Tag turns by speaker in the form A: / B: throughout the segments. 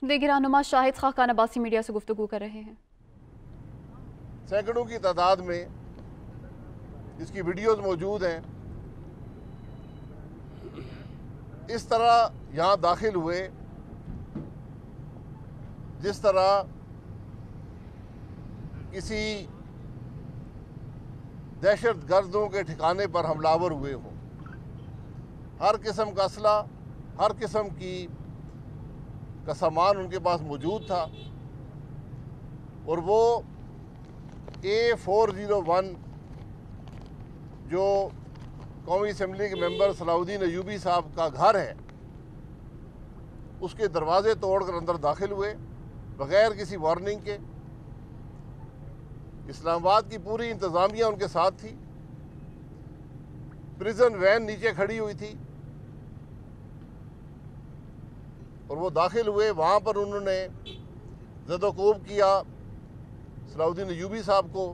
A: देखिए, रहनुमा शाहिद खाकान अब्बासी मीडिया से गुफ्तगू कर रहे हैं।
B: सैकड़ों की तादाद में इसकी वीडियोस मौजूद हैं। इस तरह यहाँ दाखिल हुए जिस तरह किसी दहशत गर्दों के ठिकाने पर हमलावर हुए हों। हर किस्म का असला, हर किस्म का सामान उनके पास मौजूद था और वो A401 जो कौमी असम्बली के मेंबर सलाउद्दीन अयूबी साहब का घर है, उसके दरवाजे तोड़कर अंदर दाखिल हुए बगैर किसी वार्निंग के। इस्लामाबाद की पूरी इंतज़ामिया उनके साथ थी। प्रिजन वैन नीचे खड़ी हुई थी और वो दाखिल हुए। वहाँ पर उन्होंने ज़दोकोब किया सलाउद्दीन अयूबी साहब को,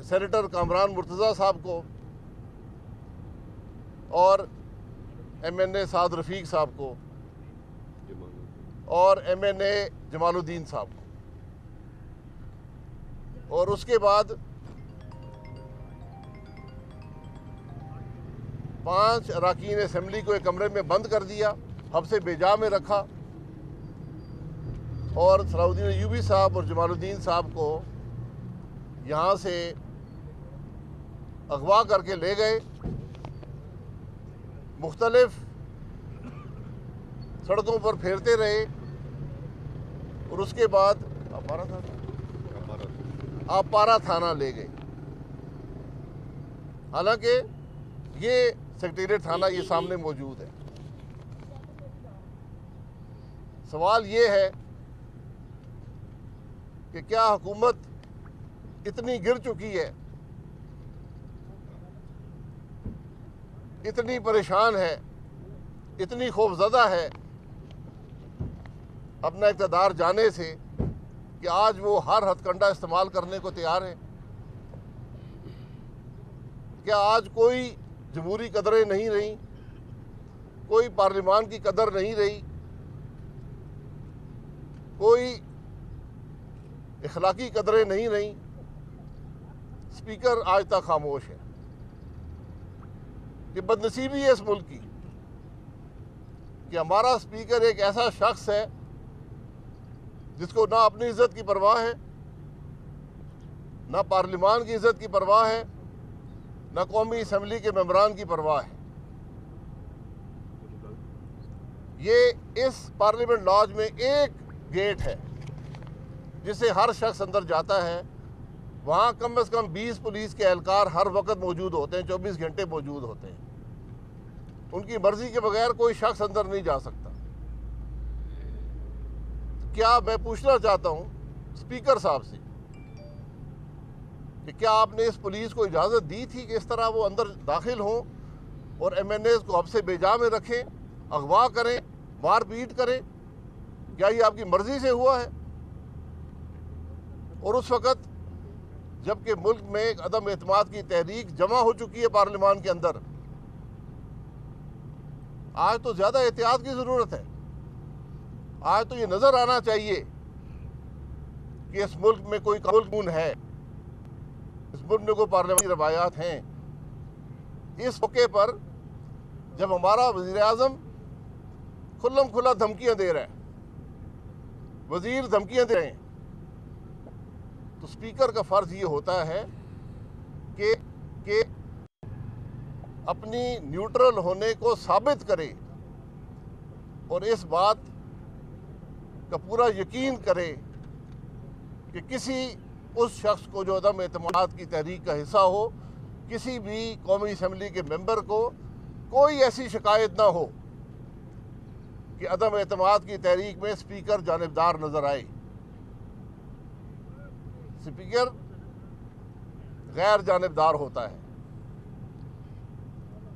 B: सेनेटर कामरान मुर्तज़ा साहब को और MNA साद रफ़ीक साहब को और MNA जमालुद्दीन साहब को। और उसके बाद 5 अरकान असम्बली को एक कमरे में बंद कर दिया, हब्से बेजा में रखा और सलाउद्दीन अयूबी साहब और जमालुद्दीन साहब को यहाँ से अगवा करके ले गए। मुख्तलिफ सड़कों पर फेरते रहे और उसके बाद आपारा थाना ले गए। हालांकि ये सेक्रेटेरिएट थाना ये सामने मौजूद है। सवाल ये है कि क्या हुकूमत इतनी गिर चुकी है, इतनी परेशान है, इतनी खौफज़दा है अपना इक़्तिदार जाने से कि आज वो हर हथकंडा इस्तेमाल करने को तैयार है? क्या आज कोई जमहूरी कदरें नहीं रही, कोई पार्लिमान की कदर नहीं रही, कोई इखलाकी कदरें नहीं रही? स्पीकर आज तक खामोश है। ये बदनसीबी है इस मुल्क की कि हमारा स्पीकर एक ऐसा शख्स है जिसको ना अपनी इज्जत की परवाह है, ना पार्लिमान की इज्जत की परवाह है, ना कौमी असम्बली के मेंबरान की परवाह है। ये इस पार्लियामेंट लॉज में एक गेट है जिसे हर शख्स अंदर जाता है। वहाँ कम से कम 20 पुलिस के एहलकार हर वक्त मौजूद होते हैं, 24 घंटे मौजूद होते हैं। उनकी मर्जी के बगैर कोई शख्स अंदर नहीं जा सकता। क्या मैं पूछना चाहता हूँ स्पीकर साहब से कि क्या आपने इस पुलिस को इजाज़त दी थी कि इस तरह वो अंदर दाखिल हों और MNAs को हब्से बेजा में रखें, अगवा करें, मारपीट करें? क्या ये आपकी मर्जी से हुआ है? और उस वक़्त जबकि मुल्क में एक अदम एतमाद की तहरीक जमा हो चुकी है पार्लियामान के अंदर, आज तो ज़्यादा एहतियात की ज़रूरत है। आज तो ये नज़र आना चाहिए कि इस मुल्क में कोई कानून है, इस मुल्क में कोई पार्लियामानी रवायात हैं। इस मौके पर जब हमारा वज़ीर-ए-आज़म खुल्लम खुला धमकियाँ दे रहा है, वज़ीर धमकियाँ दे रहे हैं, तो स्पीकर का फ़र्ज़ ये होता है कि अपनी न्यूट्रल होने को साबित करे और इस बात का पूरा यकीन करे कि किसी उस शख्स को जो अदम एतमाद की तहरीक का हिस्सा हो, किसी भी कौमी असम्बली के मेंबर को कोई ऐसी शिकायत ना हो कि अदम एतमाद की तहरीक में स्पीकर जानिबदार नज़र आए। स्पीकर गैर जानिबदार होता है,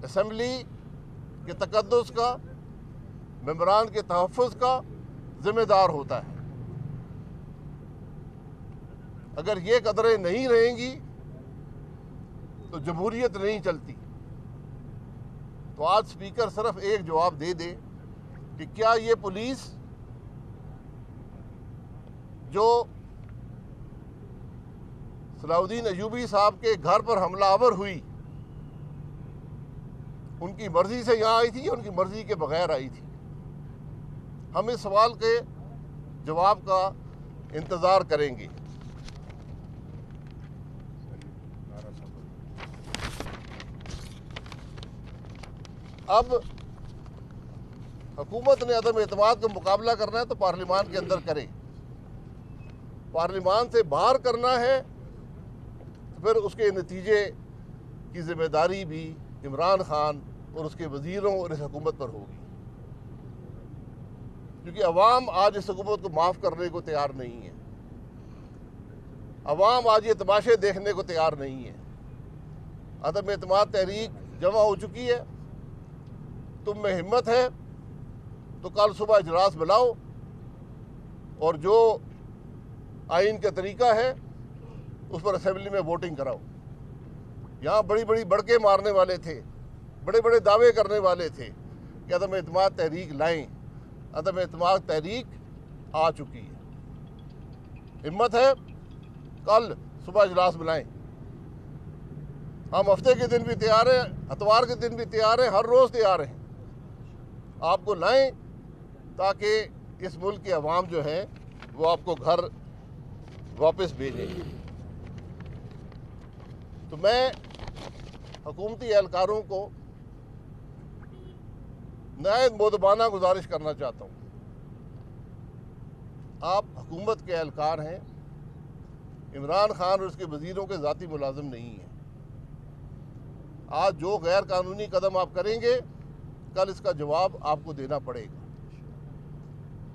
B: असम्बली के तकद्दुस का, मेंबरान के तहफ़्फ़ुज़ का जिम्मेदार होता है। अगर ये कदरें नहीं रहेंगी तो जमहूरियत नहीं चलती। तो आज स्पीकर सिर्फ एक जवाब दे दे कि क्या ये पुलिस जो सलाउद्दीन अयूबी साहब के घर पर हमलावर हुई, उनकी मर्जी से यहाँ आई थी या उनकी मर्जी के बगैर आई थी? हम इस सवाल के जवाब का इंतज़ार करेंगे। अब हुकूमत ने अदम एतमाद का मुकाबला करना है तो पार्लियामान के अंदर करे, पार्लियामान से बाहर करना है तो फिर उसके नतीजे की जिम्मेदारी भी इमरान खान और उसके वजीरों और इस हुकूमत पर होगी, क्योंकि अवाम आज इस हुकूमत को माफ़ करने को तैयार नहीं है। अवाम आज ये तमाशे देखने को तैयार नहीं है। अदम एतमाद तहरीक जमा हो चुकी है। तुम में हिम्मत है तो कल सुबह इजलास बुलाओ और जो आइन का तरीका है उस पर असेंबली में वोटिंग कराओ। यहाँ बड़ी बड़ी बड़के मारने वाले थे, बड़े बड़े दावे करने वाले थे कि अदम एतमाद तहरीक लाएं। अदम एतमाद तहरीक आ चुकी है। हिम्मत है कल सुबह इजलास बुलाएं। हम हफ्ते के दिन भी तैयार हैं, इतवार के दिन भी तैयार हैं, हर रोज़ तैयार हैं। आपको लाएं ताकि इस मुल्क की आवाम जो है वो आपको घर वापस भेजें। तो मैं हुकूमती एहलकारों को नहायत मोदबाना गुजारिश करना चाहता हूँ। आप हुकूमत के एहलकार हैं, इमरान खान और उसके वजीरों के ज़ाती मुलाजिम नहीं हैं। आज जो गैर कानूनी कदम आप करेंगे कल इसका जवाब आपको देना पड़ेगा।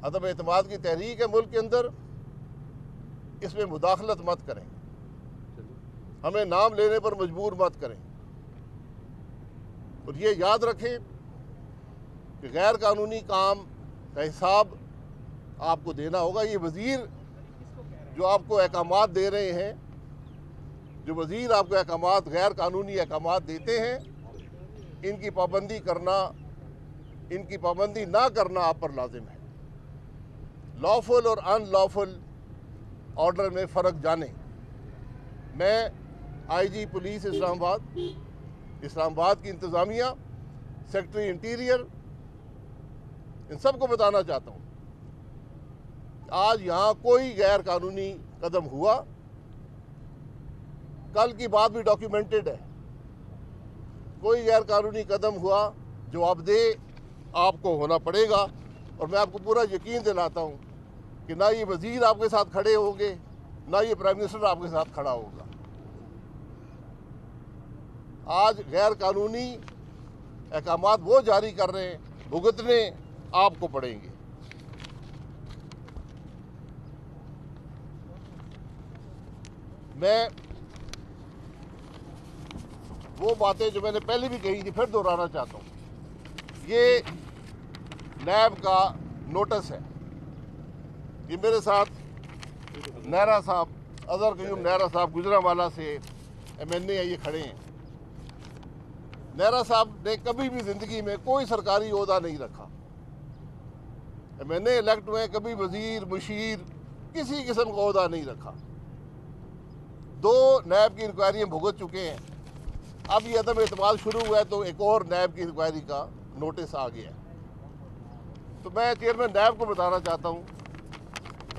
B: अदम एतमाद की तहरीक है मुल्क के अंदर, इसमें मुदाखलत मत करें, हमें नाम लेने पर मजबूर मत करें। और ये याद रखें कि गैर कानूनी काम का हिसाब आपको देना होगा। ये वज़ीर जो आपको अहकामात दे रहे हैं, जो वज़ीर आपको अहकामात गैर कानूनी अहकामात देते हैं, इनकी पाबंदी करना, इनकी पाबंदी ना करना आप पर लाजिम है। लॉफुल और अनलॉफुल ऑर्डर में फ़र्क जाने। मैं आईजी पुलिस इस्लामाबाद की इंतज़ामिया, सेक्रेटरी इंटीरियर, इन सबको बताना चाहता हूँ आज यहाँ कोई गैर कानूनी कदम हुआ, कल की बात भी डॉक्यूमेंटेड है। कोई गैर कानूनी कदम हुआ, जवाबदेह आपको होना पड़ेगा। और मैं आपको पूरा यकीन दिलाता हूँ कि ना ये वज़ीर आपके साथ खड़े होंगे, ना ये प्राइम मिनिस्टर आपके साथ खड़ा होगा। आज गैर कानूनी अहकामात वो जारी कर रहे हैं, भुगतने आपको पड़ेंगे। मैं वो बातें जो मैंने पहले भी कही थी फिर दोहराना चाहता हूँ। ये नैब का नोटिस है। ये मेरे साथ नेहरा साहब, अजहर कयूम नेहरा साहब गुजरांवाला से MNA है, ये खड़े हैं। नेहरा साहब ने कभी भी ज़िंदगी में कोई सरकारी ओहदा नहीं रखा। MNA इलेक्ट हुए, कभी वज़ीर मुशीर किसी किस्म का ओहदा नहीं रखा। 2 नैब की इंक्वायरियाँ भुगत चुके हैं। अब ये अदम एतमाद शुरू हुआ है तो एक और नैब की इंक्वायरी का नोटिस आ गया है। तो मैं चेयरमैन नैब को बताना चाहता हूँ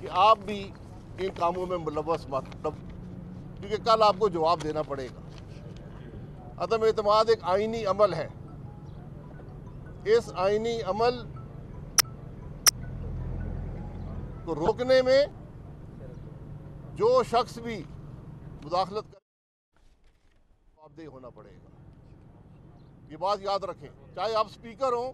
B: कि आप भी इन कामों में मुलव्वस मत, क्योंकि कल आपको जवाब देना पड़ेगा। अदम एतमाद एक आइनी अमल है। इस आइनी अमल को रोकने में जो शख्स भी मुदाखलत करे जवाबदेह होना पड़ेगा। ये बात याद रखें, चाहे आप स्पीकर हों